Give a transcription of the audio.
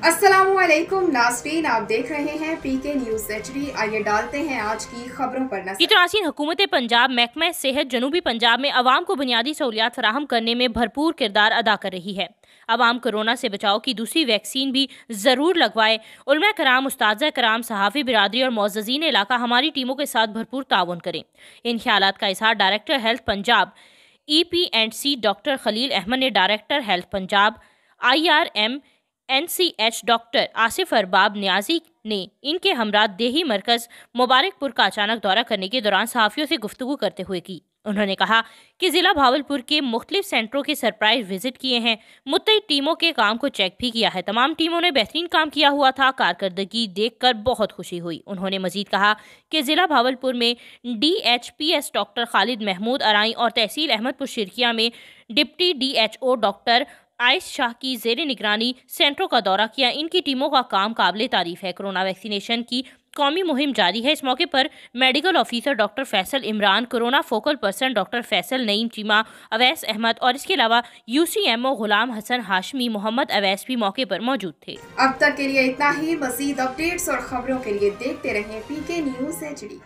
अस्सलामुअलैकुम नाज़रीन, आप देख रहे हैं पीके न्यूज़ एचडी। आइए डालते हैं आज की खबरों पर नजर। इतरासीन हुकूमत पंजाब महकमा सेहत जनूबी पंजाब में अवाम को बुनियादी सहूलियात फराहम करने में भरपूर किरदार अदा कर रही है। अवाम कोरोना से बचाव की दूसरी वैक्सीन भी ज़रूर लगवाए। उलमा कराम, उस्ताज़ा कराम, सहाफ़ी बिरादरी और मोअज़्ज़ज़ीन इलाका हमारी टीमों के साथ भरपूर ताउन करें। इन ख्यालात का इज़हार director health Punjab EPNC doctor Khalil Ahmed ने director health Punjab IRM NCH doctor Asif Arbab Niazi ने इनके हमरा देही मरकज मुबारकपुर का अचानक दौरा करने के दौरान सहाफ़ियों से गुफ्तगू करते हुए की। उन्होंने कहा कि ज़िला भावलपुर के मुख्तलिफ सेंटरों के सरप्राइज विजिट किए हैं, मुत्तहिद टीमों के काम को चेक भी किया है। तमाम टीमों ने बेहतरीन काम किया हुआ था, कारकर्दगी देखकर बहुत खुशी हुई। उन्होंने मजीद कहा कि ज़िला भावलपुर में DHPS डॉक्टर खालिद महमूद अराई और तहसील अहमदपुर शिरकिया में डिप्टी DHO डॉक्टर आयश शाह की जेर निगरानी सेंटरों का दौरा किया। इनकी टीमों का काम काबिल तारीफ है। कोरोना वैक्सीनेशन की कौमी मुहिम जारी है। इस मौके पर medical officer doctor Faisal Imran, corona focal person doctor Faisal Naeem Cheema, Awais Ahmed और इसके अलावा UCMO गुलाम हसन हाशमी, मोहम्मद अवैस भी मौके पर मौजूद थे। अब तक के लिए इतना ही। मजीद अपडेट्स और खबरों के लिए देखते रहें पीके न्यूज़ एचडी।